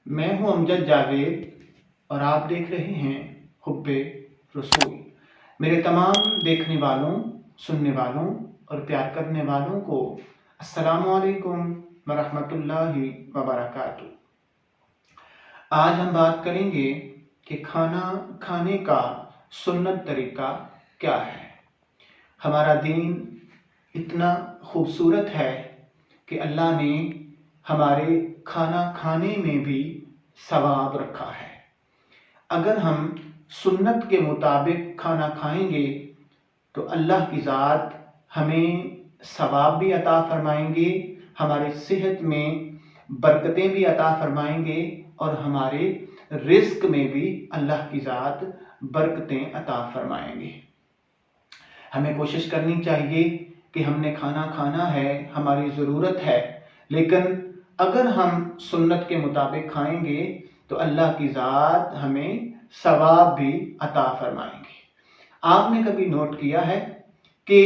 मैं हूं अमजद जावेद और आप देख रहे हैं हुब्बे रसूल। मेरे तमाम देखने वालों, सुनने वालों और प्यार करने वालों को अस्सलामु अलैकुम वरहमतुल्लाहि वबरकातुहू। आज हम बात करेंगे कि खाना खाने का सुन्नत तरीका क्या है। हमारा दीन इतना खूबसूरत है कि अल्लाह ने हमारे खाना खाने में भी सवाब रखा है। अगर हम सुन्नत के मुताबिक खाना खाएंगे तो अल्लाह की ज़ात हमें सवाब भी अता फरमाएंगे, हमारी सेहत में बरकतें भी अता फरमाएंगे और हमारे रिस्क में भी अल्लाह की ज़ात बरकतें अता फरमाएंगे। हमें कोशिश करनी चाहिए कि हमने खाना खाना है, हमारी ज़रूरत है, लेकिन अगर हम सुन्नत के मुताबिक खाएंगे तो अल्लाह की ज़ात हमें सवाब भी अता फरमाएंगे। आपने कभी नोट किया है कि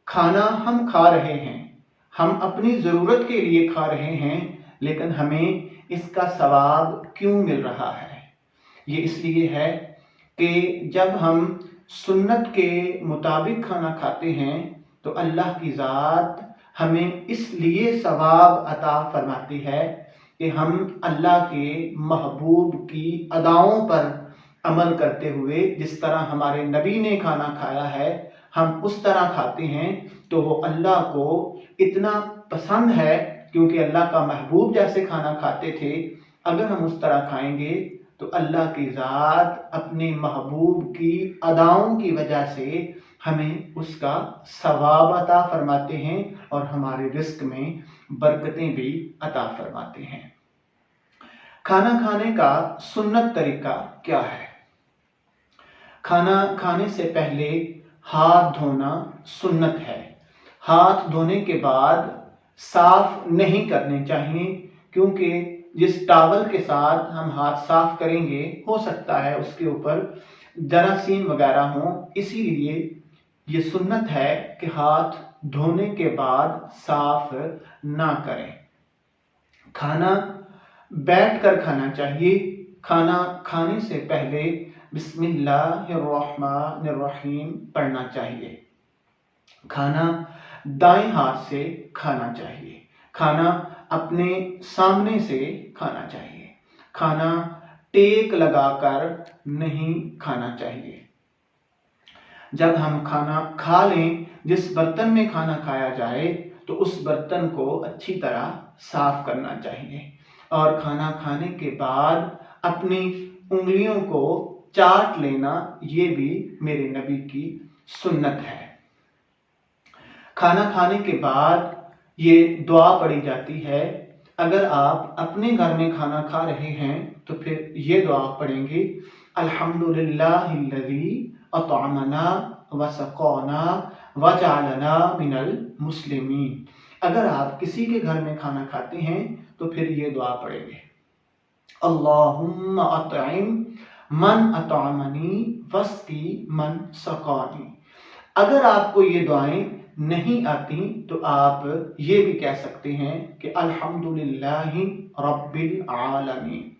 खाना हम खा रहे हैं, हम अपनी ज़रूरत के लिए खा रहे हैं, लेकिन हमें इसका सवाब क्यों मिल रहा है? ये इसलिए है कि जब हम सुन्नत के मुताबिक खाना खाते हैं तो अल्लाह की ज़ात हमें इसलिए सवाब अता फरमाती है कि हम अल्लाह के महबूब की अदाओं पर अमल करते हुए, जिस तरह हमारे नबी ने खाना खाया है हम उस तरह खाते हैं तो वो अल्लाह को इतना पसंद है, क्योंकि अल्लाह का महबूब जैसे खाना खाते थे, अगर हम उस तरह खाएंगे तो अल्लाह की ज़ात अपने महबूब की अदाओं की वजह से हमें उसका सवाब अता फरमाते हैं और हमारे रिस्क में बरकतें भी अता फरमाते हैं। खाना खाने का सुन्नत तरीका क्या है? खाना खाने से पहले हाथ धोना सुन्नत है। हाथ धोने के बाद साफ नहीं करने चाहिए, क्योंकि जिस टॉवल के साथ हम हाथ साफ करेंगे हो सकता है उसके ऊपर जरासीम वगैरह हो, इसीलिए ये सुन्नत है कि हाथ धोने के बाद साफ ना करें। खाना बैठकर खाना चाहिए। खाना खाने से पहले बिस्मिल्लाहिर्रहमानिर्रहीम पढ़ना चाहिए। खाना दाएं हाथ से खाना चाहिए। खाना अपने सामने से खाना चाहिए। खाना टेक लगाकर नहीं खाना चाहिए। जब हम खाना खा लें, जिस बर्तन में खाना खाया जाए तो उस बर्तन को अच्छी तरह साफ करना चाहिए और खाना खाने के बाद अपनी उंगलियों को चाट लेना, ये भी मेरे नबी की सुन्नत है। खाना खाने के बाद ये दुआ पढ़ी जाती है। अगर आप अपने घर में खाना खा रहे हैं तो फिर ये दुआ पढ़ेंगे, अल्हम्दुलिल्लाहिल्लज़ी अतअमना व सक़ाना व जअलना मिनल मुस्लिमीन। अगर आप किसी के घर में खाना खाते हैं तो फिर ये दुआ पढ़ेंगे, अल्लाहुम्मा अतइम मन अतअमनी वस्की मन सक़ानी। अगर आपको ये दुआएं नहीं आती तो आप ये भी कह सकते हैं कि अल्हम्दुलिल्लाहि रब्बिल आलमीन।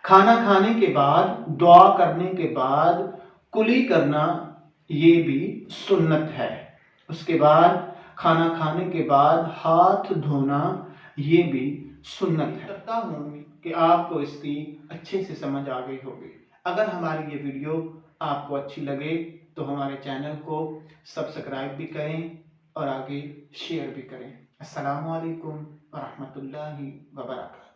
खाना खाने के बाद, दुआ करने के बाद कुली करना ये भी सुन्नत है। उसके बाद खाना खाने के बाद हाथ धोना ये भी सुन्नत है। करता हूँ कि आपको इसकी अच्छे से समझ आ गई होगी। अगर हमारी ये वीडियो आपको अच्छी लगे तो हमारे चैनल को सब्सक्राइब भी करें और आगे शेयर भी करें। अस्सलामु अलैकुम वरहमतुल्लाहि वबरकातुहू।